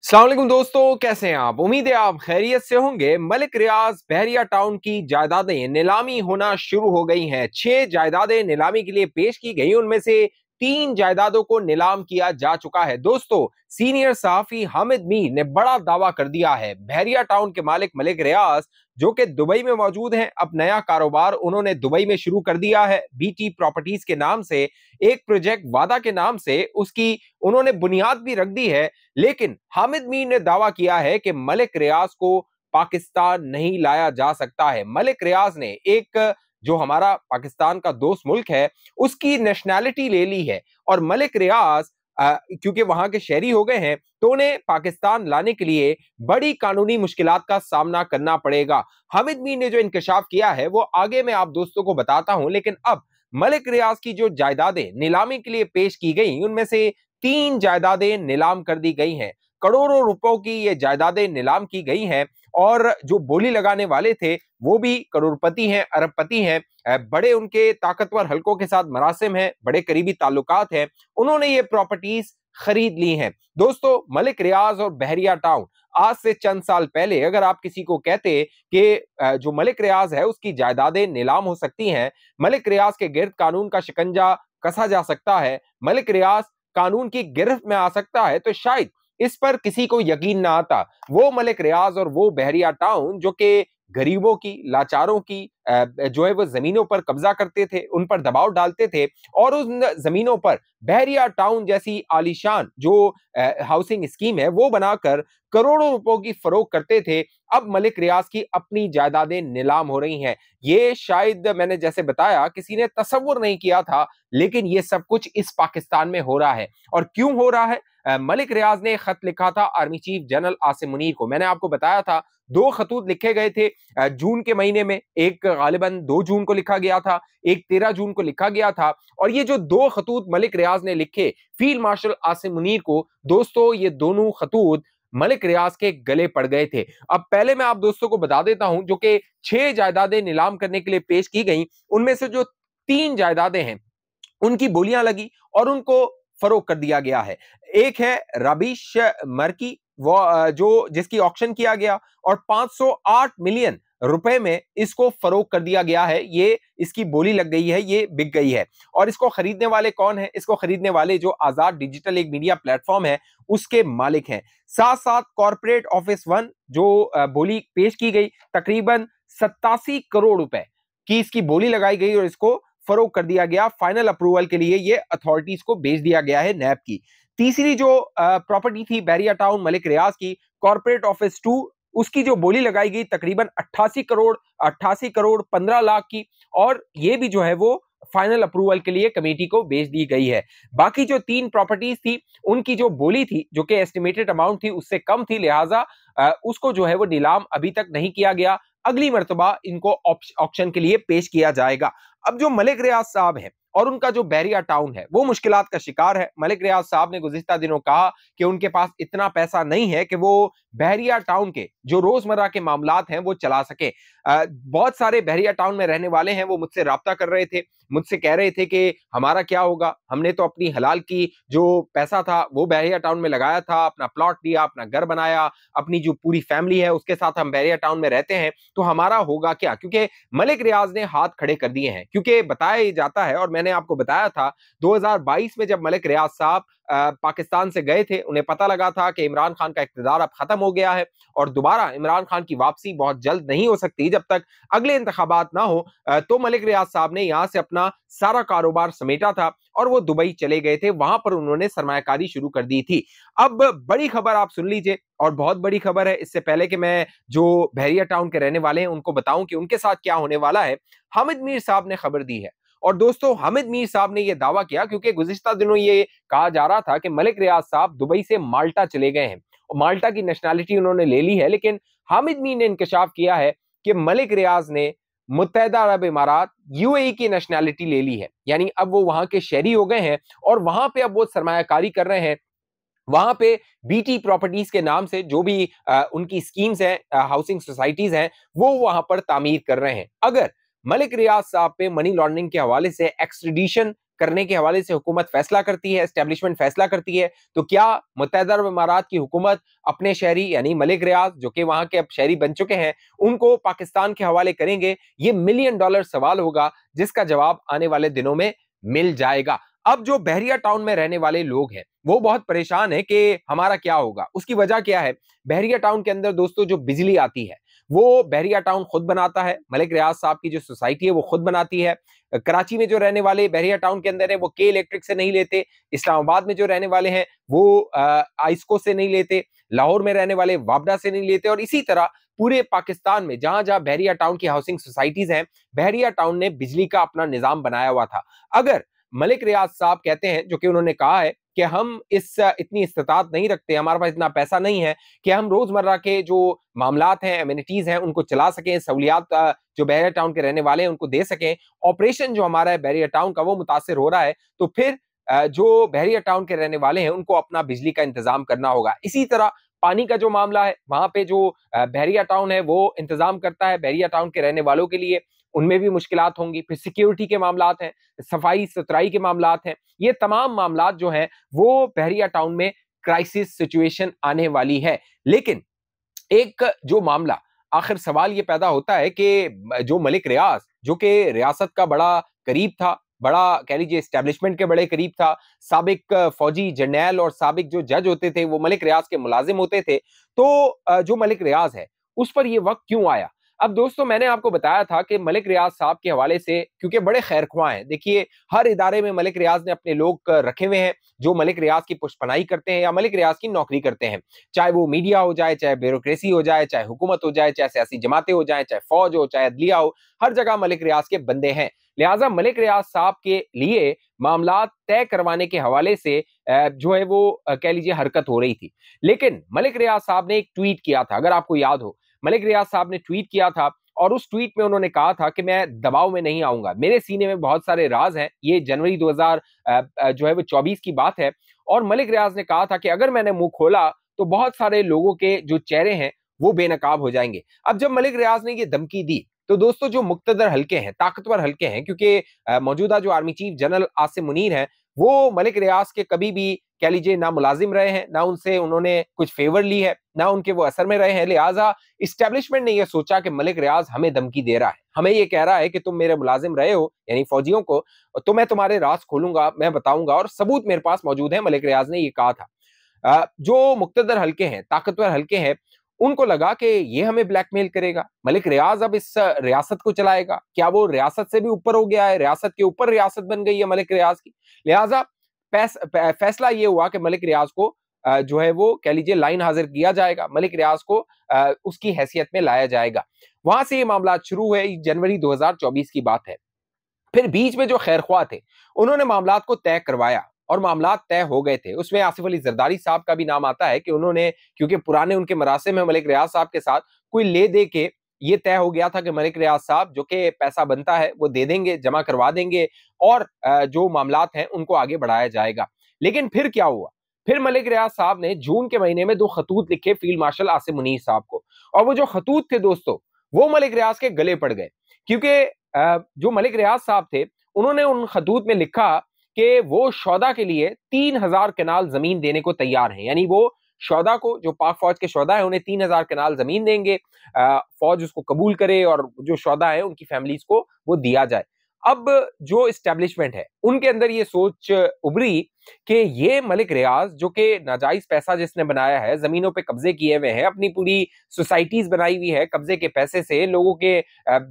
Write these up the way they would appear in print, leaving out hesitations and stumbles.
अस्सलाम वालेकुम दोस्तों, कैसे हैं आप? उम्मीद है आप खैरियत से होंगे। मलिक रियाज बहरिया टाउन की जायदादें नीलामी होना शुरू हो गई हैं। 6 जायदादें नीलामी के लिए पेश की गई, उनमें से 3 जायदादों को नीलाम किया जा चुका है। दोस्तों, सीनियर सहाफी हामिद मीर ने बड़ा दावा कर दिया है। बहरिया टाउन के मालिक मलिक रियाज जो कि दुबई में मौजूद हैं, अब नया कारोबार उन्होंने दुबई में शुरू कर दिया है। बीटी प्रॉपर्टीज के नाम से एक प्रोजेक्ट वादा के नाम से उसकी उन्होंने बुनियाद भी रख दी है। लेकिन हामिद मीर ने दावा किया है कि मलिक रियाज को पाकिस्तान नहीं लाया जा सकता है। मलिक रियाज ने एक जो हमारा पाकिस्तान का दोस्त मुल्क है उसकी नेशनैलिटी ले ली है और मलिक रियाज क्योंकि वहां के शहरी हो गए हैं तो उन्हें पाकिस्तान लाने के लिए बड़ी कानूनी मुश्किलात का सामना करना पड़ेगा। हामिद मीर ने जो इंकशाफ किया है वो आगे मैं आप दोस्तों को बताता हूं, लेकिन अब मलिक रियाज की जो जायदादें नीलामी के लिए पेश की गई उनमें से 3 जायदादें नीलाम कर दी गई हैं। करोड़ों रुपयों की ये जायदादें नीलाम की गई हैं और जो बोली लगाने वाले थे वो भी करोड़पति हैं, अरबपति हैं। बड़े उनके ताकतवर हलकों के साथ मरासिम हैं, बड़े करीबी ताल्लुकात हैं। उन्होंने ये प्रॉपर्टीज खरीद ली हैं। दोस्तों, मलिक रियाज और बहरिया टाउन आज से चंद साल पहले अगर आप किसी को कहते कि जो मलिक रियाज है उसकी जायदादें नीलाम हो सकती हैं, मलिक रियाज के गिर्द कानून का शिकंजा कसा जा सकता है, मलिक रियाज कानून की गिरफ्त में आ सकता है, तो शायद इस पर किसी को यकीन ना आता। वो मलिक रियाज और वो बहरिया टाउन जो कि गरीबों की, लाचारों की जो है वो जमीनों पर कब्जा करते थे, उन पर दबाव डालते थे और उन जमीनों पर बहरिया टाउन जैसी आलीशान जो हाउसिंग स्कीम है वो बनाकर करोड़ों रुपयों की फरोख्त करते थे। अब मलिक रियाज की अपनी जायदादें नीलाम हो रही हैं। ये शायद मैंने जैसे बताया किसी ने तसव्वुर नहीं किया था, लेकिन ये सब कुछ इस पाकिस्तान में हो रहा है। और क्यों हो रहा है? मलिक रियाज ने खत लिखा था army chief general Asim Munir को। मैंने आपको बताया था 2 खतूत लिखे गए थे जून के महीने में। एक गालिबन 2 जून को लिखा गया था, एक 13 जून को लिखा गया था। और ये जो 2 खतूत मलिक रियाज ने लिखे फील्ड मार्शल आसिम मुनीर को, दोस्तों ये दोनों खतूत मलिक रियाज के गले पड़ गए थे। अब पहले मैं आप दोस्तों को बता देता हूं जो कि 6 जायदादें नीलाम करने के लिए पेश की गई, उनमें से जो 3 जायदादें हैं उनकी बोलियां लगी और उनको फरोख्त कर दिया गया है। एक है रबिश मर्की, वो जो जिसकी ऑक्शन किया गया और 508 मिलियन रुपए में इसको फरोख्त कर दिया गया है। ये इसकी बोली लग गई है, ये बिक गई है। और इसको खरीदने वाले कौन है? इसको खरीदने वाले जो आजाद डिजिटल एक मीडिया प्लेटफॉर्म है उसके मालिक हैं। साथ साथ कॉर्पोरेट ऑफिस 1 जो बोली पेश की गई, तकरीबन 87 करोड़ रुपए की इसकी बोली लगाई गई और इसको फरोख्त कर दिया गया। फाइनल अप्रूवल के लिए ये अथॉरिटीज को भेज दिया गया है, नैब की। तीसरी जो प्रॉपर्टी थी बहरिया टाउन मलिक रियाज की, कॉर्पोरेट ऑफिस 2, उसकी जो बोली लगाई गई तकरीबन 88 करोड़ 15 लाख की, और ये भी जो है वो फाइनल अप्रूवल के लिए कमेटी को भेज दी गई है। बाकी जो 3 प्रॉपर्टीज थी उनकी जो बोली थी जो कि एस्टिमेटेड अमाउंट थी उससे कम थी, लिहाजा उसको जो है वो नीलाम अभी तक नहीं किया गया। अगली मर्तबा इनको ऑक्शन के लिए पेश किया जाएगा। अब जो मलिक रियाज साहब है और उनका जो बहरिया टाउन है वो मुश्किलात का शिकार है। मलिक रियाज साहब ने गुज़िश्ता दिनों कहा कि उनके पास इतना पैसा नहीं है कि वो बहरिया टाउन के जो रोजमर्रा के मामलात हैं वो चला सके। बहुत सारे बहरिया टाउन में रहने वाले हैं, वो मुझसे राब्ता कर रहे थे, मुझसे कह रहे थे कि हमारा क्या होगा, हमने तो अपनी हलाल की जो पैसा था वो बहरिया टाउन में लगाया था, अपना प्लॉट लिया, अपना घर बनाया, अपनी जो पूरी फैमिली है उसके साथ हम बहरिया टाउन में रहते हैं, तो हमारा होगा क्या? क्योंकि मलिक रियाज ने हाथ खड़े कर दिए हैं। क्योंकि बताया जाता है और मैंने आपको बताया था 2022 में जब मलिक रियाज साहब पाकिस्तान से गए थे, उन्हें पता लगा था कि इमरान खान का इक़्तिदार अब खत्म हो गया है और दोबारा इमरान खान की वापसी बहुत जल्द नहीं हो सकती जब तक अगले इंतखाबात ना हो। तो मलिक रियाज साहब ने यहां से अपना सारा कारोबार समेटा था और वो दुबई चले गए थे, वहां पर उन्होंने सरमायाकारी शुरू कर दी थी। अब बड़ी खबर आप सुन लीजिए, और बहुत बड़ी खबर है। इससे पहले कि मैं जो बहरिया टाउन के रहने वाले हैं उनको बताऊं कि उनके साथ क्या होने वाला है, हामिद मीर साहब ने खबर दी है। और दोस्तों, हामिद मीर साहब ने यह दावा किया क्योंकि गुज़िश्ता दिनों ये कहा जा रहा था कि मलिक रियाज साहब दुबई से माल्टा चले गए हैं और माल्टा की नेशनैलिटी उन्होंने ले ली है, लेकिन हामिद मीर ने इंकशाफ किया है कि मलिक रियाज ने मुत्तहदा अरब इमारात यूएई की नेशनैलिटी ले ली है। यानी अब वो वहां के शहरी हो गए हैं और वहां पे अब वो सरमायाकारी कर रहे हैं। वहां पे बीटी प्रॉपर्टीज के नाम से जो भी उनकी स्कीम्स हैं, हाउसिंग सोसाइटीज हैं, वो वहां पर तामीर कर रहे हैं। अगर मलिक रियाज साहब पे मनी लॉन्ड्रिंग के हवाले से एक्सट्रेडिशन करने के हवाले से हुकूमत फैसला करती है, एस्टेब्लिशमेंट फैसला करती है, तो क्या मुत्तहिदा अरब इमारात की हुकूमत अपने शहरी यानी मलिक रियाज जो कि वहां के अब शहरी बन चुके हैं उनको पाकिस्तान के हवाले करेंगे? ये मिलियन डॉलर सवाल होगा जिसका जवाब आने वाले दिनों में मिल जाएगा। अब जो बहरिया टाउन में रहने वाले लोग हैं वो बहुत परेशान है कि हमारा क्या होगा। उसकी वजह क्या है? बहरिया टाउन के अंदर दोस्तों जो बिजली आती है वो बहरिया टाउन खुद बनाता है, मलिक रियाज साहब की जो सोसाइटी है वो खुद बनाती है। कराची में जो रहने वाले बहरिया टाउन के अंदर है वो के इलेक्ट्रिक से नहीं लेते, इस्लामाबाद में जो रहने वाले हैं वो आइस्को से नहीं लेते, लाहौर में रहने वाले वाबडा से नहीं लेते, और इसी तरह पूरे पाकिस्तान में जहां जहां बहरिया टाउन की हाउसिंग सोसाइटीज हैं, बहरिया टाउन ने बिजली का अपना निजाम बनाया हुआ था। अगर मलिक रियाज साहब कहते हैं, जो कि उन्होंने कहा है कि हम इतनी इस्तात नहीं रखते, हमारे पास इतना पैसा नहीं है कि हम रोजमर्रा के जो मामलात हैं, एमिनिटीज हैं, उनको चला सकें, सहूलियात जो बहरिया टाउन के रहने वाले हैं उनको दे सकें, ऑपरेशन जो हमारा है बहरिया टाउन का वो मुतासिर हो रहा है, तो फिर जो बहरिया टाउन के रहने वाले हैं उनको अपना बिजली का इंतजाम करना होगा। इसी तरह पानी का जो मामला है वहां पे जो बहरिया टाउन है वो इंतजाम करता है बहरिया टाउन के रहने वालों के लिए, उनमें भी मुश्किलात होंगी। फिर सिक्योरिटी के मामलात हैं, सफाई सुथराई के मामलात हैं, ये तमाम मामलात जो हैं वो बहरिया टाउन में क्राइसिस सिचुएशन आने वाली है। लेकिन एक जो मामला आखिर सवाल ये पैदा होता है कि जो मलिक रियाज जो कि रियासत का बड़ा करीब था, बड़ा कह लीजिए एस्टेब्लिशमेंट के बड़े करीब था, साबिक फौजी जर्नैल और साबिक जो जज होते थे वो मलिक रियाज के मुलाजिम होते थे, तो जो मलिक रियाज है उस पर यह वक्त क्यों आया? अब दोस्तों मैंने आपको बताया था कि मलिक रियाज साहब के हवाले से क्योंकि बड़े खैरख्वाह हैं, देखिए हर इदारे में मलिक रियाज ने अपने लोग रखे हुए हैं जो मलिक रियाज की पुष्पनाई करते हैं या मलिक रियाज की नौकरी करते हैं, चाहे वो मीडिया हो जाए, चाहे ब्यूरोक्रेसी हो जाए, चाहे हुकूमत हो जाए, चाहे सियासी जमातें हो जाए, चाहे फौज हो, चाहे अदलिया हो, हर जगह मलिक रियाज के बंदे हैं। लिहाजा मलिक रियाज साहब के लिए मामला तय करवाने के हवाले से जो है वो कह लीजिए हरकत हो रही थी। लेकिन मलिक रियाज साहब ने एक ट्वीट किया था, अगर आपको याद हो, मलिक रियाज साहब ने ट्वीट किया था और उस ट्वीट में उन्होंने कहा था कि मैं दबाव में नहीं आऊंगा, मेरे सीने में बहुत सारे राज हैं। ये जनवरी 2000 जो है वो 24 की बात है, और मलिक रियाज ने कहा था कि अगर मैंने मुंह खोला तो बहुत सारे लोगों के जो चेहरे हैं वो बेनकाब हो जाएंगे। अब जब मलिक रियाज ने ये धमकी दी तो दोस्तों जो मुक्तदर हल्के हैं, ताकतवर हल्के हैं, क्योंकि मौजूदा जो army chief general Asim Munir हैं वो मलिक रियाज के कभी भी कह लीजिए ना मुलाजिम रहे हैं, ना उनसे उन्होंने कुछ फेवर ली है, ना उनके वो असर में रहे हैं। लिहाजा इस्टेब्लिशमेंट ने यह सोचा कि मलिक रियाज हमें धमकी दे रहा है, हमें ये कह रहा है कि तुम मेरे मुलाजिम रहे हो यानी फौजियों को, तो मैं तुम्हारे राज खोलूंगा, मैं बताऊंगा, और सबूत मेरे पास मौजूद है। मलिक रियाज ने ये कहा था। जो मुक्तदर हल्के हैं, ताकतवर हल्के हैं, उनको लगा कि ये हमें ब्लैकमेल करेगा, मलिक रियाज अब इस रियासत को चलाएगा, क्या वो रियासत से भी ऊपर हो गया है, रियासत के ऊपर रियासत बन गई है मलिक रियाज की। लिहाजा फैसला ये हुआ कि मलिक रियाज को जो है वो कह लीजिए लाइन हाजिर किया जाएगा, मलिक रियाज को उसकी हैसियत में लाया जाएगा। वहां से ये मामला शुरू हुए, जनवरी 2024 की बात है। फिर बीच में जो खैरख्वाह थे उन्होंने मामलात को तय करवाया और मामलात तय हो गए थे। उसमें आसिफ अली जरदारी साहब का भी नाम आता है कि उन्होंने, क्योंकि पुराने उनके मरासिम में मलिक रियाज साहब के साथ कोई ले दे के ये तय हो गया था कि मलिक रियाज साहब जो कि पैसा बनता है वो दे देंगे, जमा करवा देंगे, और जो मामलात हैं उनको आगे बढ़ाया जाएगा। लेकिन फिर क्या हुआ? फिर मलिक रियाज साहब ने जून के महीने में 2 खतूत लिखे फील्ड मार्शल आसिम मुनीर साहब को, और वो जो खतूत थे दोस्तों वो मलिक रियाज के गले पड़ गए, क्योंकि जो मलिक रियाज साहब थे उन्होंने उन खतूत में लिखा कि वो शौदा के लिए 3000 कनाल जमीन देने को तैयार हैं, यानी वो शौदा को, जो पाक फौज के शौदा है उन्हें 3000 कनाल जमीन देंगे, फौज उसको कबूल करे और जो शौदा है उनकी फैमिलीज को वो दिया जाए। अब जो इस्टेब्लिशमेंट है उनके अंदर ये सोच उभरी कि ये मलिक रियाज जो कि नाजायज पैसा जिसने बनाया है, जमीनों पे कब्जे किए हुए हैं, अपनी पूरी सोसाइटीज बनाई हुई है कब्जे के पैसे से, लोगों के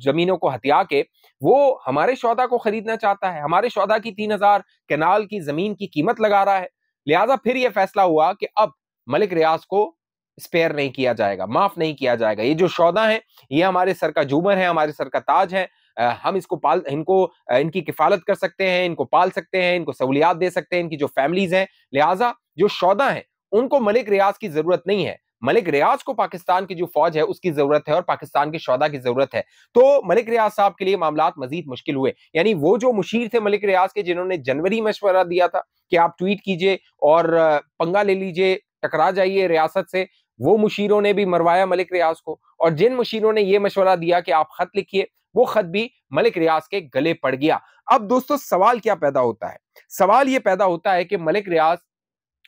जमीनों को हथिया के, वो हमारे शौदा को खरीदना चाहता है, हमारे शौदा की 3000 कनाल की जमीन की कीमत लगा रहा है। लिहाजा फिर यह फैसला हुआ कि अब मलिक रियाज को स्पेयर नहीं किया जाएगा, माफ नहीं किया जाएगा। ये जो शौदा है ये हमारे सर का जूमर है, हमारे सर का ताज है, हम इनकी किफालत कर सकते हैं, इनको पाल सकते हैं, इनको सहूलियात दे सकते हैं, इनकी जो फैमिलीज हैं। लिहाजा जो शौदा है उनको मलिक रियाज की जरूरत नहीं है, मलिक रियाज को पाकिस्तान की जो फौज है उसकी जरूरत है और पाकिस्तान के शौदा की जरूरत है। तो मलिक रियाज साहब के लिए मामलात मजीद मुश्किल हुए, यानी वो जो मुशीर थे मलिक रियाज के जिन्होंने जनवरी मशवरा दिया था कि आप ट्वीट कीजिए और पंगा ले लीजिए, टकरा जाइए रियासत से, वो मुशीरों ने भी मरवाया मलिक रियाज को। और जिन मुशीरों ने यह मशवरा दिया कि आप खत लिखिए, वो खत भी मलिक रियाज के गले पड़ गया। अब दोस्तों सवाल क्या पैदा होता है? सवाल ये पैदा होता है कि मलिक रियाज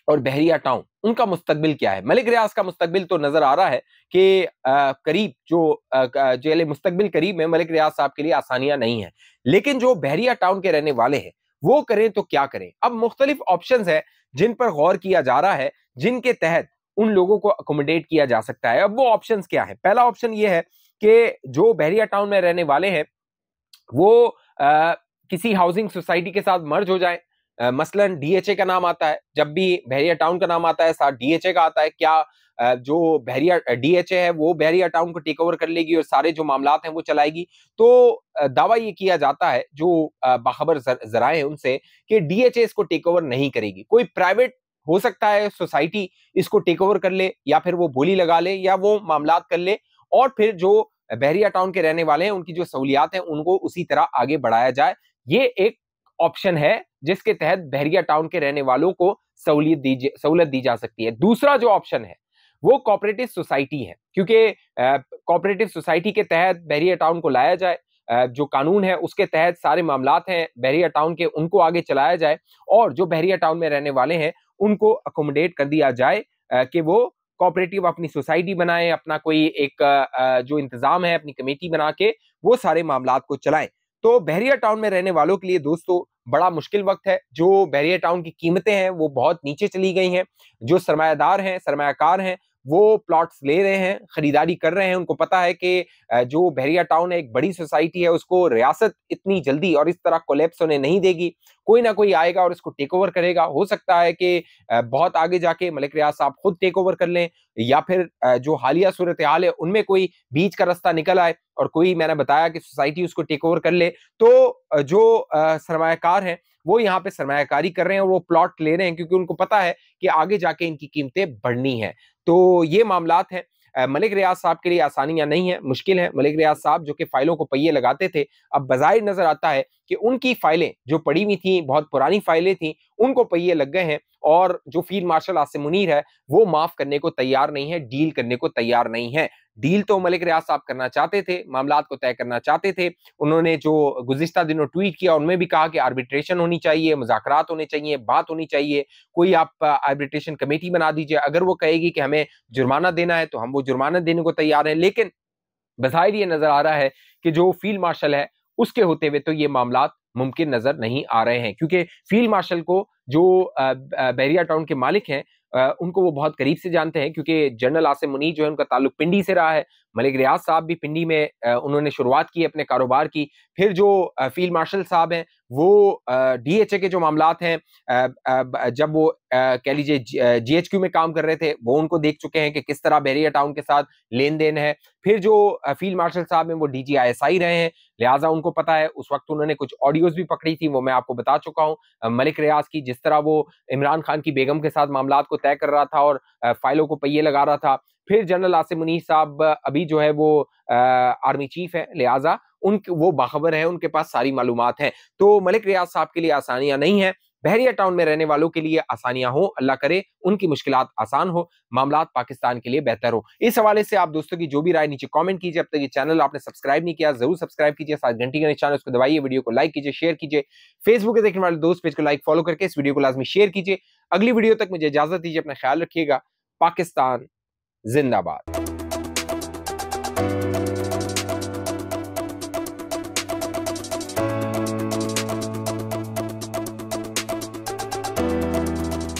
और बहरिया टाउन, उनका मुस्तकबिल क्या है? मलिक रियाज का मुस्तकबिल तो नजर आ रहा है कि करीब जो मुस्तकबिल करीब में मलिक रियाज साहब के लिए आसानियां नहीं है, लेकिन जो बहरिया टाउन के रहने वाले हैं वो करें तो क्या करें? अब मुख्तलिफ ऑप्शंस है जिन पर गौर किया जा रहा है, जिनके तहत उन लोगों को अकोमोडेट किया जा सकता है। अब वो ऑप्शंस क्या है? पहला ऑप्शन ये है कि जो बहरिया टाउन में रहने वाले हैं वो किसी हाउसिंग सोसाइटी के साथ मर्ज हो जाए। मसलन डीएचए का नाम आता है, जब भी बहरिया टाउन का नाम आता है साथ डीएचए का आता है। क्या जो बहरिया डीएचए है वो बहरिया टाउन को टेक ओवर कर लेगी और सारे जो मामलात हैं वो चलाएगी? तो दावा ये किया जाता है जो बाखबर जराए हैं उनसे कि डीएचए इसको टेक ओवर नहीं करेगी। कोई प्राइवेट हो सकता है सोसाइटी इसको टेक ओवर कर ले, या फिर वो बोली लगा ले, या वो मामलात कर ले, और फिर जो बहरिया टाउन के रहने वाले हैं उनकी जो सहूलियात हैं उनको उसी तरह आगे बढ़ाया जाए। ये एक ऑप्शन है जिसके तहत बहरिया टाउन के रहने वालों को सहूलत दी जा सकती है। दूसरा जो ऑप्शन है वो कोऑपरेटिव सोसाइटी है, क्योंकि कोऑपरेटिव सोसाइटी के तहत बहरिया टाउन को लाया जाए, जो कानून है उसके तहत सारे मामलात हैं बहरिया टाउन के उनको आगे चलाया जाए, और जो बहरिया टाउन में रहने वाले हैं उनको अकोमोडेट कर दिया जाए कि वो कोऑपरेटिव अपनी सोसाइटी बनाए, अपना कोई एक जो इंतजाम है अपनी कमेटी बना के वो सारे मामलात को चलाएं। तो बहरिया टाउन में रहने वालों के लिए दोस्तों बड़ा मुश्किल वक्त है। जो बहरिया टाउन की कीमतें हैं वो बहुत नीचे चली गई हैं। जो सरमायादार हैं, सरमायाकार हैं, वो प्लॉट्स ले रहे हैं, खरीदारी कर रहे हैं। उनको पता है कि जो बहरिया टाउन है एक बड़ी सोसाइटी है, उसको रियासत इतनी जल्दी और इस तरह कोलैप्स होने नहीं देगी। कोई ना कोई आएगा और इसको टेक ओवर करेगा। हो सकता है कि बहुत आगे जाके मलिक रियाज साहब खुद टेक ओवर कर लें, या फिर जो हालिया सूरत हाल है उनमें कोई बीच का रास्ता निकल आए और कोई, मैंने बताया कि सोसाइटी उसको टेक ओवर कर ले। तो जो सरमायाकार हैं वो यहाँ पे सरमायाकारी कर रहे हैं और वो प्लॉट ले रहे हैं, क्योंकि उनको पता है कि आगे जाके इनकी कीमतें बढ़नी है। तो ये मामलात हैं। मलिक रियाज साहब के लिए आसानियां नहीं है, मुश्किल है। मलिक रियाज साहब जो कि फाइलों को पहिए लगाते थे, अब बज़ाहिर नजर आता है कि उनकी फाइलें जो पड़ी हुई थी, बहुत पुरानी फाइलें थी, उनको पहिए लग गए हैं, और जो फील्ड मार्शल आसिम मुनीर है वो माफ करने को तैयार नहीं है, डील करने को तैयार नहीं है। डील तो मलिक रियाज साहब करना चाहते थे, मामलात को तय करना चाहते थे। उन्होंने जो गुज़िश्ता दिनों ट्वीट किया उनमें भी कहा कि आर्बिट्रेशन होनी चाहिए, मुज़ाकरात होने चाहिए, बात होनी चाहिए, कोई आप आर्बिट्रेशन कमेटी बना दीजिए। अगर वो कहेगी कि हमें जुर्माना देना है तो हम वो जुर्माना देने को तैयार हैं। लेकिन बज़ाहिर ये नजर आ रहा है कि जो फील्ड मार्शल है उसके होते हुए तो ये मामलात मुमकिन नजर नहीं आ रहे हैं, क्योंकि फील्ड मार्शल को जो बहरिया टाउन के मालिक हैं उनको वो बहुत करीब से जानते हैं, क्योंकि जनरल आसिम मुनीर जो है उनका ताल्लुक पिंडी से रहा है। मलिक रियाज साहब भी पिंडी में उन्होंने शुरुआत की अपने कारोबार की। फिर जो फील्ड मार्शल साहब हैं वो डीएचए के जो मामलात हैं, जब वो कह लीजिए जीएचक्यू में काम कर रहे थे, वो उनको देख चुके हैं कि किस तरह बहरिया टाउन के साथ लेन देन है। फिर जो फील्ड मार्शल साहब हैं वो डीजीआईएसआई रहे हैं, लिहाजा उनको पता है। उस वक्त उन्होंने कुछ ऑडियोज भी पकड़ी थी, वो मैं आपको बता चुका हूँ। मलिक रियाज की जिस तरह वो इमरान खान की बेगम के साथ मामलात को तय कर रहा था और फाइलों को पहिए लगा रहा था। फिर जनरल आसिम मुनीर साहब अभी जो है वो आर्मी चीफ है, लिहाजा वो बाखबर है, उनके पास सारी मालूमात हैं। तो मलिक रियाज साहब के लिए आसानियां नहीं है। बहरिया टाउन में रहने वालों के लिए आसानियां हो, अल्लाह करे उनकी मुश्किलात आसान हो, मामलात पाकिस्तान के लिए बेहतर हो। इस हवाले से आप दोस्तों की जो भी राय नीचे कमेंट कीजिए। अब तक ये चैनल आपने सब्सक्राइब नहीं किया जरूर सब्सक्राइब कीजिए, साथ घंटी का निशान उसको दबाइए, वीडियो को लाइक कीजिए, शेयर कीजिए। फेसबुक पे देखने वाले दोस्त पेज को लाइक फॉलो करके इस वीडियो को लाजमी शेयर कीजिए। अगली वीडियो तक मुझे इजाजत दीजिए, अपना ख्याल रखिएगा। पाकिस्तान जिंदाबाद।